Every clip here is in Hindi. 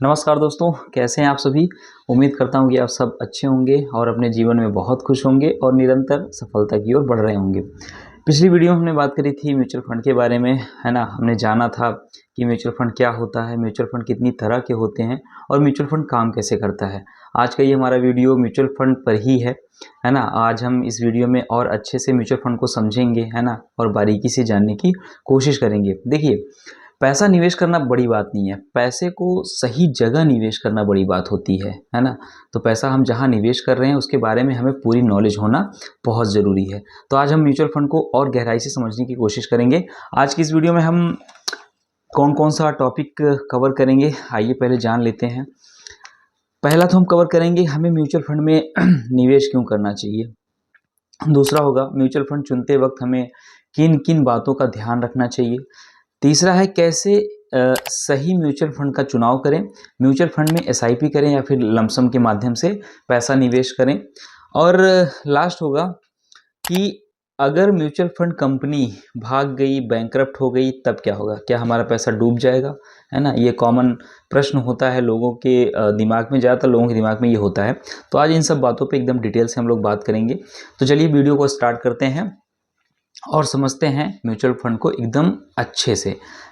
नमस्कार दोस्तों, कैसे हैं आप सभी। उम्मीद करता हूं कि आप सब अच्छे होंगे और अपने जीवन में बहुत खुश होंगे और निरंतर सफलता की ओर बढ़ रहे होंगे। पिछली वीडियो में हमने बात करी थी म्यूचुअल फंड के बारे में, है ना। हमने जाना था कि म्यूचुअल फंड क्या होता है, म्यूचुअल फंड कितनी तरह के होते हैं और म्यूचुअल फंड काम कैसे करता है। आज का ये हमारा वीडियो म्यूचुअल फंड पर ही है ना। आज हम इस वीडियो में और अच्छे से म्यूचुअल फंड को समझेंगे, है ना, और बारीकी से जानने की कोशिश करेंगे। देखिए, पैसा निवेश करना बड़ी बात नहीं है, पैसे को सही जगह निवेश करना बड़ी बात होती है ना। तो पैसा हम जहां निवेश कर रहे हैं उसके बारे में हमें पूरी नॉलेज होना बहुत ज़रूरी है। तो आज हम म्यूचुअल फंड को और गहराई से समझने की कोशिश करेंगे। आज की इस वीडियो में हम कौन कौन सा टॉपिक कवर करेंगे, आइए पहले जान लेते हैं। पहला तो हम कवर करेंगे हमें म्यूचुअल फंड में निवेश क्यों करना चाहिए। दूसरा होगा म्यूचुअल फंड चुनते वक्त हमें किन किन बातों का ध्यान रखना चाहिए। तीसरा है कैसे सही म्यूचुअल फंड का चुनाव करें, म्यूचुअल फंड में एसआईपी करें या फिर लमसम के माध्यम से पैसा निवेश करें। और लास्ट होगा कि अगर म्यूचुअल फंड कंपनी भाग गई, बैंकरप्ट हो गई, तब क्या होगा, क्या हमारा पैसा डूब जाएगा, है ना। ये कॉमन प्रश्न होता है लोगों के दिमाग में, ज़्यादातर लोगों के दिमाग में ये होता है। तो आज इन सब बातों पे एकदम डिटेल से हम लोग बात करेंगे। तो चलिए वीडियो को स्टार्ट करते हैं और समझते हैं म्यूचुअल फंड को एकदम अच्छे से,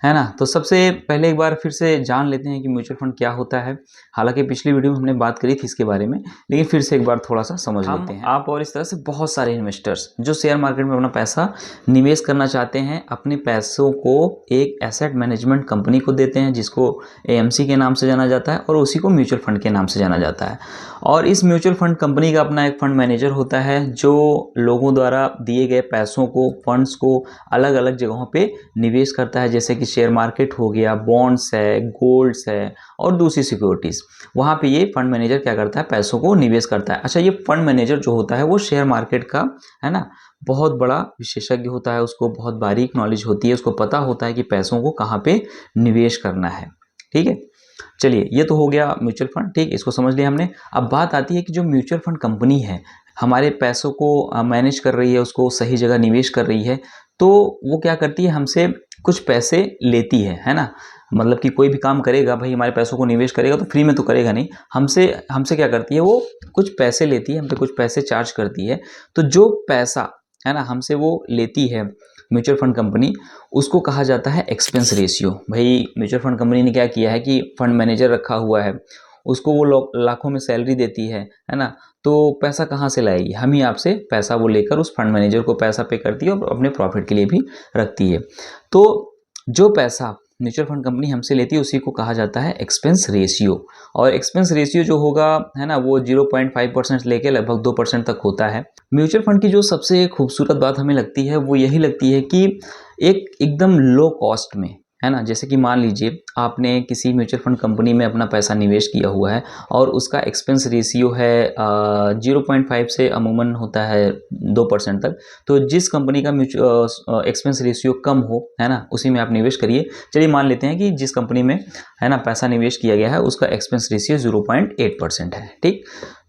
है ना। तो सबसे पहले एक बार फिर से जान लेते हैं कि म्यूचुअल फंड क्या होता है। हालांकि पिछली वीडियो में हमने बात करी थी इसके बारे में, लेकिन फिर से एक बार थोड़ा सा समझ लेते हैं। आप और इस तरह से बहुत सारे इन्वेस्टर्स जो शेयर मार्केट में अपना पैसा निवेश करना चाहते हैं, अपने पैसों को एक एसेट मैनेजमेंट कंपनी को देते हैं जिसको एएमसी के नाम से जाना जाता है, और उसी को म्यूचुअल फंड के नाम से जाना जाता है। और इस म्यूचुअल फंड कंपनी का अपना एक फंड मैनेजर होता है जो लोगों द्वारा दिए गए पैसों को, फंड्स को अलग अलग जगहों पे निवेश करता है, जैसे कि शेयर मार्केट हो गया, बॉन्ड्स है, गोल्ड्स है और दूसरी सिक्योरिटीज़। वहाँ पे ये फंड मैनेजर क्या करता है, पैसों को निवेश करता है। अच्छा, ये फंड मैनेजर जो होता है वो शेयर मार्केट का, है ना, बहुत बड़ा विशेषज्ञ होता है। उसको बहुत बारीक नॉलेज होती है, उसको पता होता है कि पैसों को कहाँ पे निवेश करना है। ठीक है, चलिए ये तो हो गया म्यूचुअल फंड। ठीक, इसको समझ लिया हमने। अब बात आती है कि जो म्यूचुअल फंड कंपनी है हमारे पैसों को मैनेज कर रही है, उसको सही जगह निवेश कर रही है, तो वो क्या करती है, हमसे कुछ पैसे लेती है ना। मतलब कि कोई भी काम करेगा भाई, हमारे पैसों को निवेश करेगा तो फ्री में तो करेगा नहीं, हमसे हमसे क्या करती है, वो कुछ पैसे लेती है, हमसे कुछ पैसे चार्ज करती है। तो जो पैसा, है ना, हमसे वो लेती है म्यूचुअल फंड कंपनी, उसको कहा जाता है एक्सपेंस रेशियो। भाई म्यूचुअल फंड कंपनी ने क्या किया है कि फंड मैनेजर रखा हुआ है, उसको वो लाखों में सैलरी देती है ना। तो पैसा कहाँ से लाएगी, हम ही आपसे पैसा वो लेकर उस फंड मैनेजर को पैसा पे करती है और अपने प्रॉफिट के लिए भी रखती है। तो जो पैसा म्यूचुअल फंड कंपनी हमसे लेती है उसी को कहा जाता है एक्सपेंस रेशियो। और एक्सपेंस रेशियो जो होगा, है ना, वो 0.5% से लेकर लगभग 2% तक होता है। म्यूचुअल फंड की जो सबसे खूबसूरत बात हमें लगती है वो यही लगती है कि एक एकदम लो कॉस्ट में, है ना। जैसे कि मान लीजिए आपने किसी म्यूचुअल फंड कंपनी में अपना पैसा निवेश किया हुआ है और उसका एक्सपेंस रेशियो है 0.5 से अमूमन होता है 2% तक। तो जिस कंपनी का एक्सपेंस रेशियो कम हो, है ना, उसी में आप निवेश करिए। चलिए मान लेते हैं कि जिस कंपनी में, है ना, पैसा निवेश किया गया है उसका एक्सपेंस रेशियो 0.8% है। ठीक,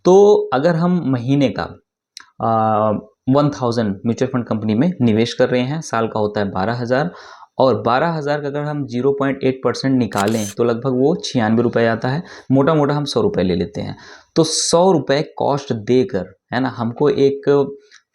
तो अगर हम महीने का 1000 म्यूचुअल फंड कंपनी में निवेश कर रहे हैं, साल का होता है 12,000, और 12,000 का अगर हम 0.8% निकालें तो लगभग वो 96 रुपये आता है। मोटा मोटा हम 100 रुपये ले लेते हैं। तो 100 रुपये कॉस्ट देकर, है ना, हमको एक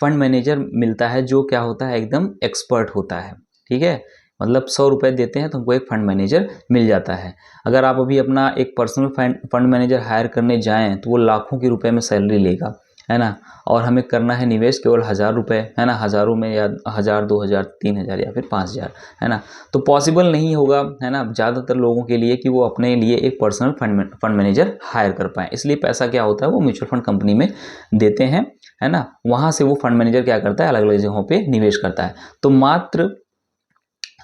फंड मैनेजर मिलता है जो क्या होता है, एकदम एक्सपर्ट होता है। ठीक है, मतलब 100 रुपये देते हैं तो हमको एक फंड मैनेजर मिल जाता है। अगर आप अभी अपना एक पर्सनल फंड मैनेजर हायर करने जाएं तो वो लाखों के रुपए में सैलरी लेगा, है ना। और हमें करना है निवेश केवल 1000 रुपये, है ना, हज़ारों में, या 1000, 2000, 3000 या फिर 5000, है ना। तो पॉसिबल नहीं होगा, है ना, ज़्यादातर लोगों के लिए कि वो अपने लिए एक पर्सनल फंड मैनेजर हायर कर पाएँ। इसलिए पैसा क्या होता है, वो म्यूचुअल फंड कंपनी में देते हैं, है ना। वहाँ से वो फंड मैनेजर क्या करता है, अलग अलग जगहों पर निवेश करता है। तो मात्र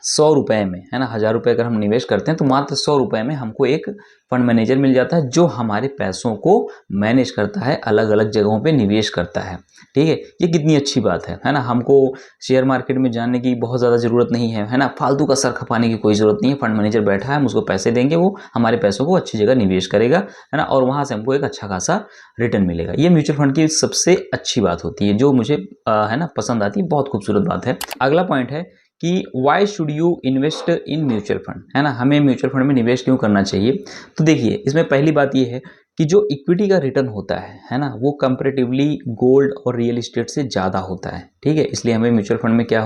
100 रुपये में, है ना, 1000 रुपये अगर हम निवेश करते हैं तो मात्र 100 रुपये में हमको एक फंड मैनेजर मिल जाता है जो हमारे पैसों को मैनेज करता है, अलग अलग जगहों पे निवेश करता है। ठीक है, ये कितनी अच्छी बात है ना। हमको शेयर मार्केट में जानने की बहुत ज़्यादा ज़रूरत नहीं है ना, फालतू का सर खपाने की कोई ज़रूरत नहीं है। फंड मैनेजर बैठा है, हम उसको पैसे देंगे, वो हमारे पैसों को अच्छी जगह निवेश करेगा, है ना, और वहाँ से हमको एक अच्छा खासा रिटर्न मिलेगा। ये म्यूचुअल फंड की सबसे अच्छी बात होती है, जो मुझे है ना पसंद आती है, बहुत खूबसूरत बात है। अगला पॉइंट है कि why should you invest in mutual fund, है ना, हमें म्यूचुअल फंड में निवेश क्यों करना चाहिए। तो देखिए इसमें पहली बात ये है कि जो इक्विटी का रिटर्न होता है ना, वो कंपैरेटिवली गोल्ड और रियल एस्टेट से ज़्यादा होता है, ठीक है। इसलिए हमें म्यूचुअल फंड में क्या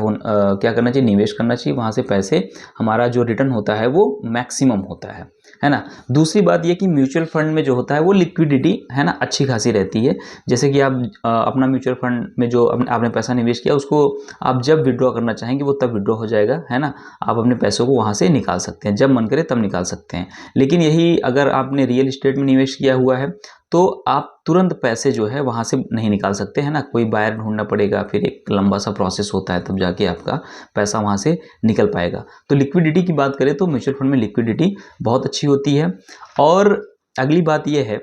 करना चाहिए, निवेश करना चाहिए। वहाँ से पैसे हमारा जो रिटर्न होता है वो मैक्सिमम होता है ना। दूसरी बात ये कि म्यूचुअल फंड में जो होता है वो लिक्विडिटी, है ना, अच्छी खासी रहती है। जैसे कि आप अपना म्यूचुअल फंड में जो आपने पैसा निवेश किया उसको आप जब विड्रॉ करना चाहेंगे वो तब विड्रॉ हो जाएगा, है ना। आप अपने पैसों को वहाँ से निकाल सकते हैं, जब मन करे तब निकाल सकते हैं। लेकिन यही अगर आपने रियल एस्टेट में निवेश किया हुआ है तो आप तुरंत पैसे जो है वहाँ से नहीं निकाल सकते, है ना। कोई बायर ढूंढना पड़ेगा, फिर एक लंबा सा प्रोसेस होता है, तब जाके आपका पैसा वहाँ से निकल पाएगा। तो लिक्विडिटी की बात करें तो म्यूचुअल फंड में लिक्विडिटी बहुत अच्छी होती है। और अगली बात यह है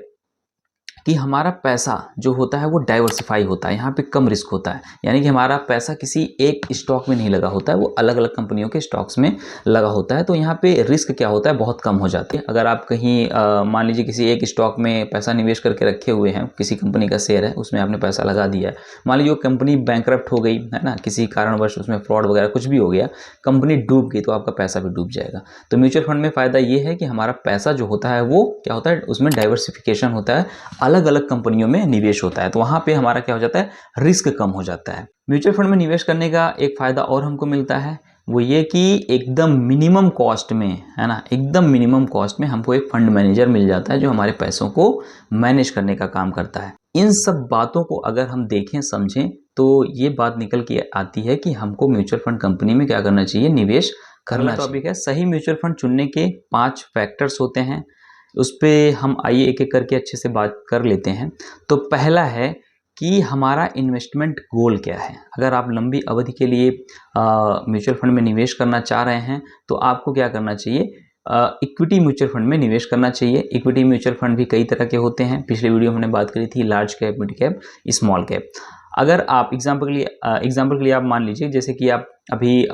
कि हमारा पैसा जो होता है वो डाइवर्सिफाई होता है, यहाँ पे कम रिस्क होता है। यानी कि हमारा पैसा किसी एक स्टॉक में नहीं लगा होता है, वो अलग अलग कंपनियों के स्टॉक्स में लगा होता है। तो यहाँ पे रिस्क क्या होता है, बहुत कम हो जाते हैं। अगर आप कहीं मान लीजिए किसी एक स्टॉक में पैसा निवेश करके रखे हुए हैं, किसी कंपनी का शेयर है, उसमें आपने पैसा लगा दिया है, मान लीजिए वो कंपनी बैंकरप्ट हो गई, है ना, किसी कारणवश उसमें फ्रॉड वगैरह कुछ भी हो गया, कंपनी डूब गई, तो आपका पैसा भी डूब जाएगा। तो म्यूचुअल फंड में फ़ायदा ये है कि हमारा पैसा जो होता है वो क्या होता है, उसमें डाइवर्सिफिकेशन होता है, अलग अलग कंपनियों में निवेश होता है। तो वहाँ पे हमारा क्या हो जाता है, रिस्क कम हो जाता है। म्यूचुअल फंड में निवेश करने का एक फ़ायदा और हमको मिलता है, वो ये कि एकदम मिनिमम कॉस्ट में, है ना, एकदम मिनिमम कॉस्ट में हमको एक फंड मैनेजर मिल जाता है जो हमारे पैसों को मैनेज करने का काम करता है। इन सब बातों को अगर हम देखें समझें तो ये बात निकल के आती है कि हमको म्यूचुअल फंड कंपनी में क्या करना चाहिए, निवेश करना चाहिए। टॉपिक है सही म्यूचुअल फंड चुनने के 5 फैक्टर्स होते हैं। उस पर हम आइए एक एक करके अच्छे से बात कर लेते हैं। तो पहला है कि हमारा इन्वेस्टमेंट गोल क्या है। अगर आप लंबी अवधि के लिए म्यूचुअल फंड में निवेश करना चाह रहे हैं तो आपको क्या करना चाहिए, इक्विटी म्यूचुअल फंड में निवेश करना चाहिए। इक्विटी म्यूचुअल फंड भी कई तरह के होते हैं, पिछले वीडियो में हमने बात करी थी large cap, mid cap, small cap. अगर आप एग्जाम्पल के लिए आप मान लीजिए जैसे कि आप अभी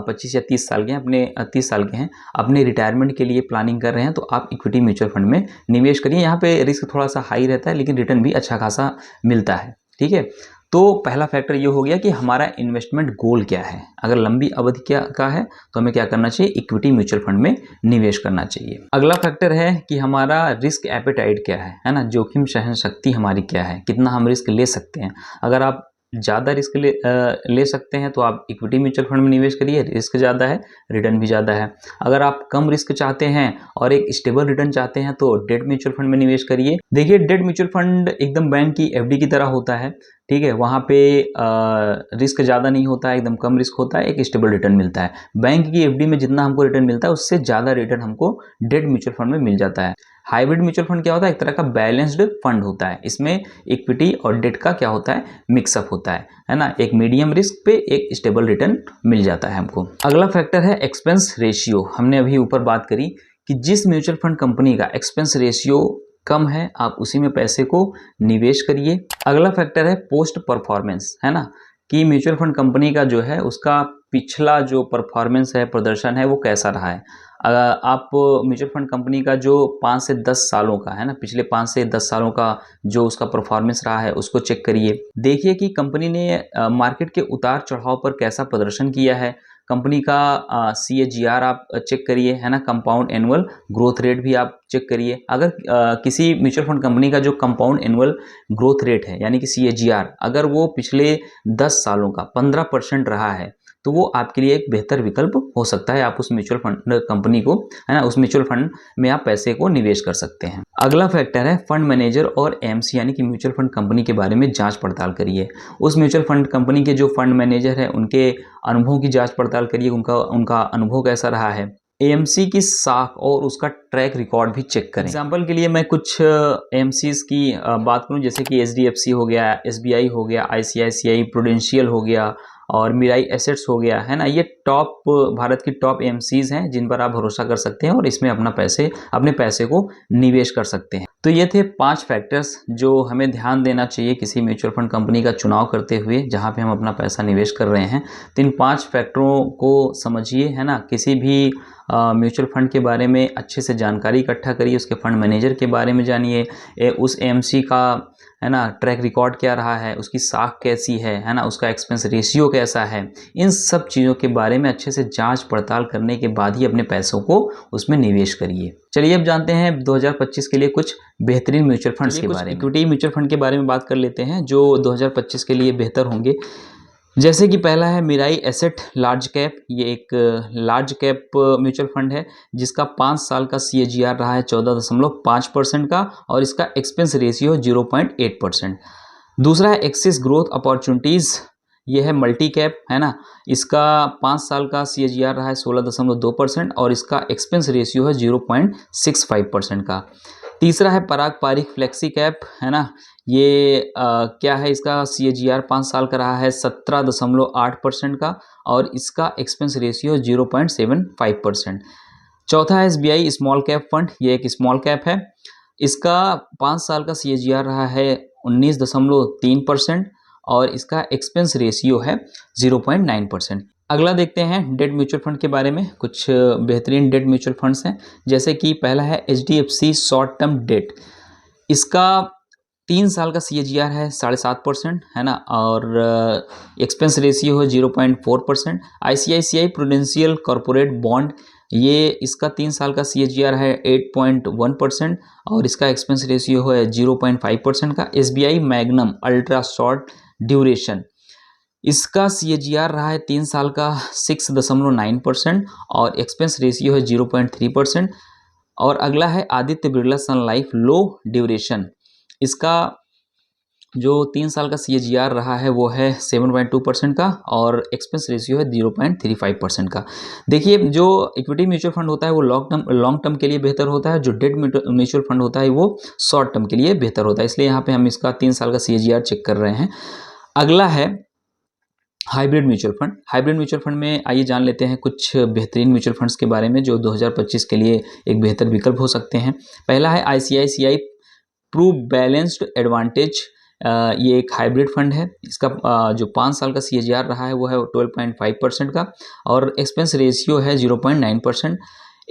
25 या 30 साल के हैं, अपने 30 साल के हैं, अपने रिटायरमेंट के लिए प्लानिंग कर रहे हैं, तो आप इक्विटी म्यूचुअल फंड में निवेश करिए। यहाँ पे रिस्क थोड़ा सा हाई रहता है लेकिन रिटर्न भी अच्छा खासा मिलता है, ठीक है। तो पहला फैक्टर ये हो गया कि हमारा इन्वेस्टमेंट गोल क्या है। अगर लंबी अवधि का है तो हमें क्या करना चाहिए, इक्विटी म्यूचुअल फंड में निवेश करना चाहिए। अगला फैक्टर है कि हमारा रिस्क एपेटाइट क्या है ना, जोखिम सहन शक्ति हमारी क्या है, कितना हम रिस्क ले सकते हैं। अगर आप ज़्यादा रिस्क ले सकते हैं तो आप इक्विटी म्यूचुअल फंड में निवेश करिए, रिस्क ज़्यादा है, रिटर्न भी ज़्यादा है। अगर आप कम रिस्क चाहते हैं और एक स्टेबल रिटर्न चाहते हैं तो डेट म्यूचुअल फंड में निवेश करिए। देखिए डेट म्यूचुअल फंड एकदम बैंक की एफडी की तरह होता है, ठीक है। वहाँ पे रिस्क ज़्यादा नहीं होता है, एकदम कम रिस्क होता है, एक स्टेबल रिटर्न मिलता है। बैंक की एफडी में जितना हमको रिटर्न मिलता है उससे ज़्यादा रिटर्न हमको डेट म्यूचुअल फंड में मिल जाता है। हाइब्रिड म्यूचुअल फंड क्या होता है, एक तरह का बैलेंस्ड फंड होता है। इसमें इक्विटी और डेट का क्या होता है, मिक्सअप होता है ना। एक मीडियम रिस्क पे एक स्टेबल रिटर्न मिल जाता है हमको। अगला फैक्टर है एक्सपेंस रेशियो। हमने अभी ऊपर बात करी कि जिस म्यूचुअल फंड कंपनी का एक्सपेंस रेशियो कम है आप उसी में पैसे को निवेश करिए। अगला फैक्टर है पोस्ट परफॉर्मेंस, है ना, कि म्यूचुअल फंड कंपनी का जो है उसका पिछला जो परफॉर्मेंस है, प्रदर्शन है, वो कैसा रहा है। आप म्यूचुअल फंड कंपनी का जो 5 से 10 सालों का है ना, पिछले 5 से 10 सालों का जो उसका परफॉर्मेंस रहा है उसको चेक करिए। देखिए कि कंपनी ने मार्केट के उतार चढ़ाव पर कैसा प्रदर्शन किया है। कंपनी का CAGR आप चेक करिए, है ना, कंपाउंड एनुअल ग्रोथ रेट भी आप चेक करिए। अगर किसी म्यूचुअल फंड कंपनी का जो कंपाउंड एनुअल ग्रोथ रेट है यानी कि CAGR अगर वो पिछले 10 सालों का 15% रहा है तो वो आपके लिए एक बेहतर विकल्प हो सकता है। आप उस म्यूचुअल फंड कंपनी को, है ना, उस म्यूचुअल फंड में आप पैसे को निवेश कर सकते हैं। अगला फैक्टर है फंड मैनेजर और AMC यानी कि म्यूचुअल फंड कंपनी के बारे में जांच पड़ताल करिए। उस म्यूचुअल फंड कंपनी के जो फंड मैनेजर है उनके अनुभवों की जांच पड़ताल करिए, उनका अनुभव कैसा रहा है। AMC की साख और उसका ट्रैक रिकॉर्ड भी चेक करें। एग्जाम्पल के लिए मैं कुछ AMCs की बात करूं, जैसे कि HDFC हो गया, SBI हो गया, ICICI प्रूडेंशियल हो गया और मिराई एसेट्स हो गया, है ना। ये टॉप भारत की टॉप AMCs हैं जिन पर आप भरोसा कर सकते हैं और इसमें अपने पैसे को निवेश कर सकते हैं। तो ये थे 5 फैक्टर्स जो हमें ध्यान देना चाहिए किसी म्यूचुअल फंड कंपनी का चुनाव करते हुए जहाँ पे हम अपना पैसा निवेश कर रहे हैं। तो इन 5 फैक्टरों को समझिए, है ना। किसी भी म्यूचुअल फंड के बारे में अच्छे से जानकारी इकट्ठा करिए, उसके फंड मैनेजर के बारे में जानिए, उस एएमसी का है ना ट्रैक रिकॉर्ड क्या रहा है, उसकी साख कैसी है ना, उसका एक्सपेंस रेशियो कैसा है। इन सब चीज़ों के बारे में अच्छे से जांच पड़ताल करने के बाद ही अपने पैसों को उसमें निवेश करिए। चलिए अब जानते हैं 2025 के लिए कुछ बेहतरीन म्यूचुअल फंड्स के बारे में। इक्विटी म्यूचुअल फंड के बारे में बात कर लेते हैं जो 2025 के लिए बेहतर होंगे। जैसे कि पहला है मिराई एसेट लार्ज कैप। ये एक लार्ज कैप म्यूचुअल फंड है जिसका 5 साल का CAGR रहा है 14.5% का और इसका एक्सपेंस रेशियो 0.8%। दूसरा है एक्सिस ग्रोथ अपॉर्चुनिटीज़। ये है मल्टी कैप है ना, इसका 5 साल का CAGR रहा है 16.2% और इसका एक्सपेंस रेशियो है 0.65% का। तीसरा है पराग पारिक फ्लेक्सी कैप है ना, ये क्या है, इसका CAGR 5 साल का रहा है 17.8% का और इसका एक्सपेंस रेशियो 0.75%। चौथा है SBI स्मॉल कैप फंड। ये एक स्मॉल कैप है, इसका 5 साल का CAGR रहा है 19.3% और इसका एक्सपेंस रेशियो है 0.9%। अगला देखते हैं डेट म्यूचुअल फंड के बारे में। कुछ बेहतरीन डेट म्यूचुअल फंड्स हैं, जैसे कि पहला है HDFC शॉर्ट टर्म डेट। इसका 3 साल का CAGR है 7.5% है ना और एक्सपेंस रेशियो है 0.4%। ICICI प्रूडेंशियल कॉर्पोरेट बॉन्ड, ये इसका 3 साल का CAGR है 8.1% और इसका एक्सपेंस रेशियो है 0.5% का। SBI magnum ultra short duration, इसका CAGR रहा है 3 साल का 6.9% और एक्सपेंस रेशियो है 0.3%। और अगला है आदित्य बिरला सन लाइफ लो ड्यूरेशन, इसका जो 3 साल का CAGR रहा है वो है 7.2% का और एक्सपेंस रेशियो है 0.35% का। देखिए जो इक्विटी म्यूचुअल फंड होता है वो लॉन्ग टर्म के लिए बेहतर होता है, जो डेट म्यूचुअल फंड होता है वो शॉर्ट टर्म के लिए बेहतर होता है, इसलिए यहाँ पे हम इसका 3 साल का CAGR चेक कर रहे हैं। अगला है hybrid mutual fund. Hybrid mutual fund में आइए जान लेते हैं कुछ बेहतरीन म्यूचुअल फंड्स के बारे में जो 2025 के लिए एक बेहतर विकल्प हो सकते हैं। पहला है ICICI प्रू बैलेंस्ड एडवांटेज। ये एक हाइब्रिड फंड है, इसका जो 5 साल का CAGR रहा है वो है 12.5% का और एक्सपेंस रेशियो है 0.9%।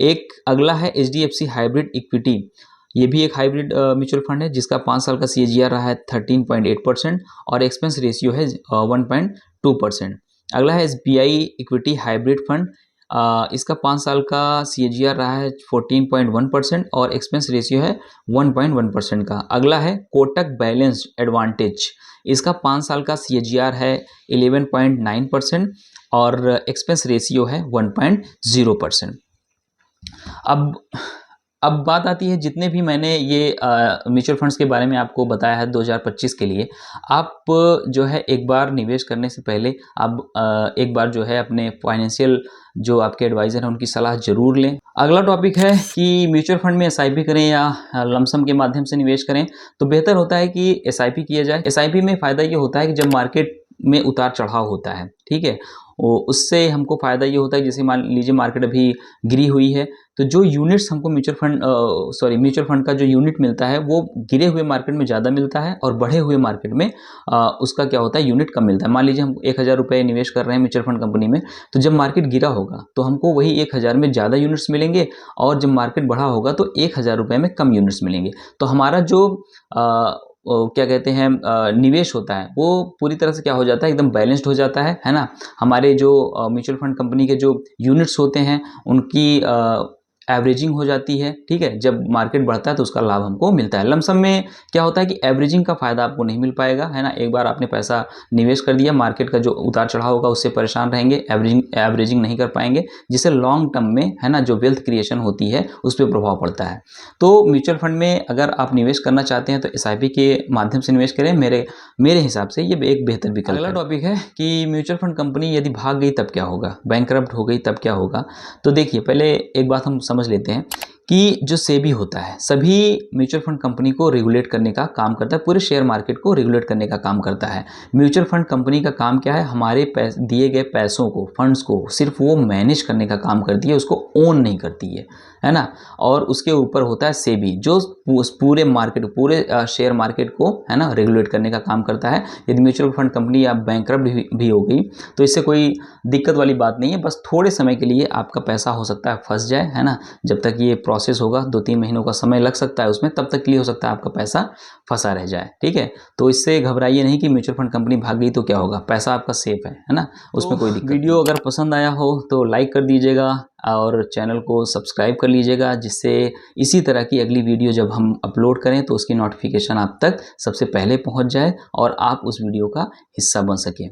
एक अगला है HDFC हाइब्रिड इक्विटी। ये भी एक हाइब्रिड म्यूचुअल फंड है जिसका 5 साल का CAGR रहा है 13.8% और एक्सपेंस रेशियो है 1.2%। अगला है SBI इक्विटी हाइब्रिड फंड। इसका 5 साल का CAGR रहा है 14.1% और एक्सपेंस रेशियो है 1.1% का। अगला है कोटक बैलेंस्ड एडवांटेज, इसका 5 साल का CAGR है 11.9% और एक्सपेंस रेशियो है 1.0%। अब बात आती है, जितने भी मैंने ये म्यूचुअल फंड्स के बारे में आपको बताया है 2025 के लिए, आप जो है एक बार निवेश करने से पहले आप एक बार जो है अपने फाइनेंशियल जो आपके एडवाइज़र हैं उनकी सलाह जरूर लें। अगला टॉपिक है कि म्यूचुअल फंड में SIP करें या लमसम के माध्यम से निवेश करें, तो बेहतर होता है कि SIP किया जाए। SIP में फ़ायदा ये होता है कि जब मार्केट में उतार चढ़ाव होता है, ठीक है, उससे हमको फ़ायदा ये होता है, जैसे मान लीजिए मार्केट अभी गिरी हुई है तो जो यूनिट्स हमको म्यूचुअल फंड का जो यूनिट मिलता है वो गिरे हुए मार्केट में ज़्यादा मिलता है और बढ़े हुए मार्केट में उसका क्या होता है, यूनिट कम मिलता है। मान लीजिए हम 1000 रुपये निवेश कर रहे हैं म्यूचुअल फंड कंपनी में, तो जब मार्केट गिरा होगा तो हमको वही 1000 में ज़्यादा यूनिट्स मिलेंगे और जब मार्केट बढ़ा होगा तो 1000 रुपये में कम यूनिट्स मिलेंगे। तो हमारा जो क्या कहते हैं निवेश होता है वो पूरी तरह से क्या हो जाता है, एकदम बैलेंस्ड हो जाता है ना। हमारे जो म्यूचुअल फंड कंपनी के जो यूनिट्स होते हैं उनकी एवरेजिंग हो जाती है, ठीक है। जब मार्केट बढ़ता है तो उसका लाभ हमको मिलता है। लमसम में क्या होता है कि एवरेजिंग का फ़ायदा आपको नहीं मिल पाएगा, है ना। एक बार आपने पैसा निवेश कर दिया, मार्केट का जो उतार चढ़ाव होगा उससे परेशान रहेंगे, एवरेजिंग नहीं कर पाएंगे, जिससे लॉन्ग टर्म में, है ना, जो वेल्थ क्रिएशन होती है उस पर प्रभाव पड़ता है। तो म्यूचुअल फंड में अगर आप निवेश करना चाहते हैं तो SIP के माध्यम से निवेश करें, मेरे हिसाब से ये एक बेहतर विकल्प है। अगला टॉपिक है कि म्यूचुअल फंड कंपनी यदि भाग गई तब क्या होगा, बैंकरप्ट हो गई तब क्या होगा। तो देखिए, पहले एक बात हम समझ लेते हैं कि जो सेबी होता है सभी म्यूचुअल फंड कंपनी को रेगुलेट करने का काम करता है, पूरे शेयर मार्केट को रेगुलेट करने का काम करता है। म्यूचुअल फंड कंपनी का काम क्या है, हमारे दिए गए पैसों को, फंड्स को सिर्फ वो मैनेज करने का काम करती है, उसको ओन नहीं करती है ना। और उसके ऊपर होता है सेबी जो पूरे मार्केट, पूरे शेयर मार्केट को है ना रेगुलेट करने का काम करता है। यदि म्यूचुअल फंड कंपनी या बैंकरप्ट भी हो गई तो इससे कोई दिक्कत वाली बात नहीं है, बस थोड़े समय के लिए आपका पैसा हो सकता है फंस जाए, है ना। जब तक ये प्रोसेस होगा 2-3 महीनों का समय लग सकता है उसमें, तब तक के लिए हो सकता है आपका पैसा फंसा रह जाए, ठीक है। तो इससे घबराइए नहीं कि म्यूचुअल फंड कंपनी भाग गई तो क्या होगा, पैसा आपका सेफ है ना, उसमें कोई दिक्कत। वीडियो अगर पसंद आया हो तो लाइक कर दीजिएगा और चैनल को सब्सक्राइब कर लीजिएगा, जिससे इसी तरह की अगली वीडियो जब हम अपलोड करें तो उसकी नोटिफिकेशन आप तक सबसे पहले पहुंच जाए और आप उस वीडियो का हिस्सा बन सकें।